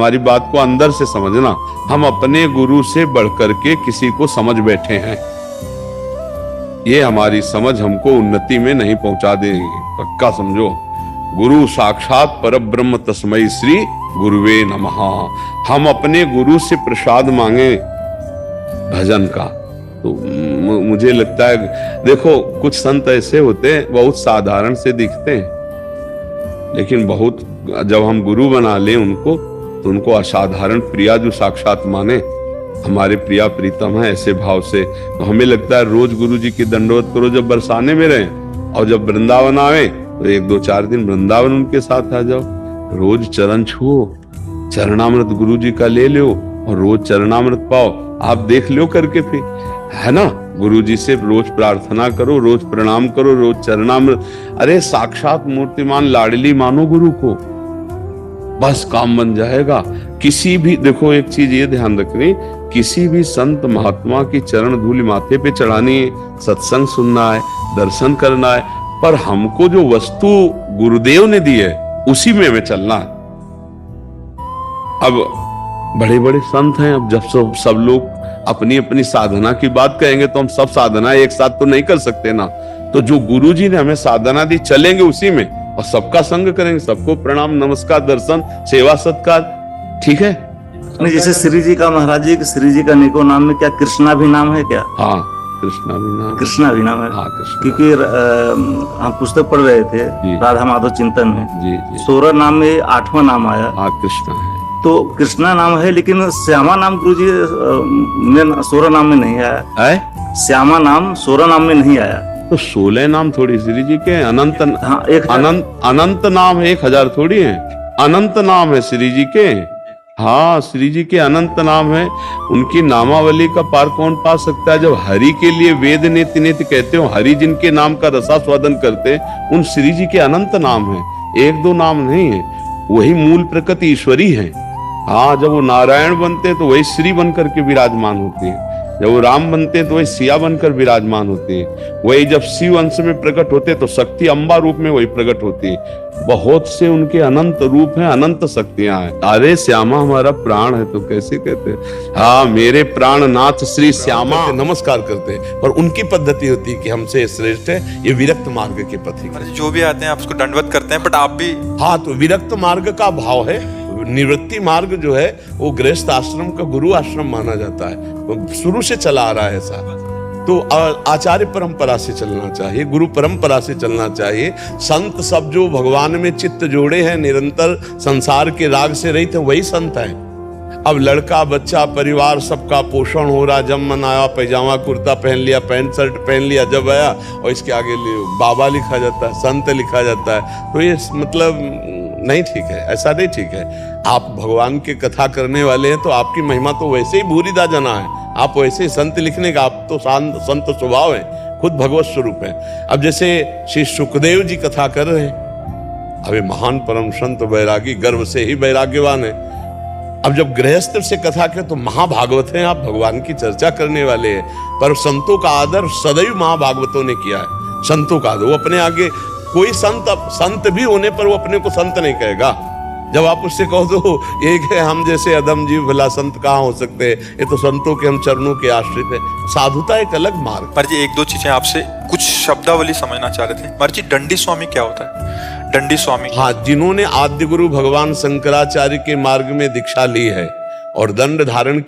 हमारी बात को अंदर से समझना। हम अपने गुरु से बढ़कर के किसी को समझ बैठे हैं, ये हमारी समझ हमको उन्नति में नहीं पहुंचा देगी, पक्का समझो। गुरु साक्षात परब्रह्म तस्मै श्री गुरुवे नमः। हम अपने गुरु से प्रसाद मांगे भजन का, तो मुझे लगता है, देखो कुछ संत ऐसे होते हैं बहुत साधारण से दिखते हैं, लेकिन बहुत जब हम गुरु बना लें उनको, तो उनको असाधारण प्रिया जो साक्षात माने, हमारे प्रिया प्रीतम है, ऐसे भाव से। तो हमें लगता है रोज गुरु जी की दंडवत करो जब बरसाने में रहे, और जब वृंदावन आवे तो 1-2-4 दिन वृंदावन उनके साथ आ जाओ, रोज चरण छुओ, चरणामृत गुरु जी का ले लो और रोज चरणामृत पाओ। आप देख लो करके फिर, है ना, गुरु जी से रोज प्रार्थना करो, रोज प्रणाम करो, रोज चरणामृत। अरे साक्षात मूर्तिमान लाडली मानो गुरु को, बस काम बन जाएगा। किसी भी, देखो एक चीज ये ध्यान रखनी, किसी भी संत महात्मा की चरण धूलि माथे पे चढ़ानी है, सत्संग सुनना है, दर्शन करना है, पर हमको जो वस्तु गुरुदेव ने दी है उसी में हमें चलना है। अब बड़े बड़े संत हैं, अब जब सब लोग अपनी अपनी साधना की बात कहेंगे तो हम सब साधना एक साथ तो नहीं कर सकते ना। तो जो गुरु जी ने हमें साधना दी, चलेंगे उसी में और सबका संग करेंगे, सबको प्रणाम नमस्कार दर्शन सेवा सत्कार, ठीक है। नहीं, जैसे श्री जी का, महाराज जी श्री जी का निको नाम में क्या कृष्णा भी नाम है क्या? हाँ, कृष्णा भी नाम, कृष्णा भी नाम है। हाँ, कृष्णा। क्योंकि हम पुस्तक पढ़ रहे थे राधा माधव चिंतन में, जी जी, 16 नाम में 8वां नाम आया। हाँ कृष्णा है। तो कृष्णा नाम है, लेकिन श्यामा नाम गुरु जी में 16 नाम में नहीं आया। श्यामा नाम 16 नाम में नहीं आया। तो 16 नाम थोड़ी श्री जी के, अनंत, हाँ, अनंत नाम 1000 थोड़ी है, अनंत नाम है श्री जी के। हाँ, श्री जी के अनंत नाम है, उनकी नामावली का पार कौन पा सकता है। जब हरि के लिए वेद नेति नेति कहते हो, हरि जिनके नाम का रसास्वादन करते, उन श्री जी के अनंत नाम है, 1-2 नाम नहीं है। वही मूल प्रकृति ईश्वरी है। हाँ, जब वो नारायण बनते हैं तो वही श्री बनकर के विराजमान होते हैं, जब वो राम बनते हैं तो वही सिया बनकर विराजमान होते हैं, वही जब शिव अंश में प्रकट होते हैं तो शक्ति अम्बा रूप में वही प्रकट होती है। बहुत से उनके अनंत रूप हैं, अनंत शक्तियां हैं। अरे श्यामा हमारा प्राण है, तो कैसे कहते हैं, हाँ मेरे प्राण नाथ श्री श्यामा, नमस्कार करते हैं। और उनकी पद्धति होती है कि हमसे श्रेष्ठ है, ये विरक्त मार्ग के पथिक। जो भी आते हैं आप उसको दंडवत करते हैं, बट आप भी, हाँ, तो विरक्त मार्ग का भाव है। निवृत्ति मार्ग जो है वो गृहस्थ आश्रम का गुरु आश्रम माना जाता है, तो शुरू से चला आ रहा है ऐसा। तो आचार्य परंपरा से चलना चाहिए, गुरु परंपरा से चलना चाहिए। संत सब जो भगवान में चित्त जोड़े हैं, निरंतर संसार के राग से रहित हैं, वही संत हैं। अब लड़का बच्चा परिवार सबका पोषण हो रहा, जब मन आया पैजामा कुर्ता पहन लिया, पैंट शर्ट पहन लिया, जब आया और इसके आगे बाबा लिखा जाता है, संत लिखा जाता है, तो ये मतलब नहीं ठीक है, ऐसा नहीं ठीक है। आप भगवान की कथा करने वाले हैं तो आपकी महिमा तो वैसे ही भूरिदा जना है, आप वैसे ही संत लिखने का, आप तो संत स्वभाव है, खुद भगवत स्वरूप है। अब जैसे श्री सुखदेव जी कथा कर रहे हैं, अभी महान परम संत वैरागी, गर्भ से ही वैराग्यवान है। अब जब गृहस्थ से कथा करें तो महाभागवत हैं, आप भगवान की चर्चा करने वाले हैं, पर संतों का आदर सदैव महाभागवतों ने किया है। संतों का आदर, वो अपने आगे कोई संत भी होने पर वो अपने को संत नहीं कहेगा। जब आप उससे कहो तो एक है, हम जैसे अधम जीव भला संत कहाँ हो सकते हैं, ये तो संतों के हम चरणों के आश्रित हैं। साधुता एक अलग मार्ग। पर जी 1-2 चीजें आपसे कुछ शब्दावली समझना चाह रहे थे। पर जी दंडी स्वामी क्या होता है? दंडी स्वामी, हाँ, जिन्होंने आद्य गुरु भगवान शंकराचार्य के मार्ग में दीक्षा ली है और दंड धारण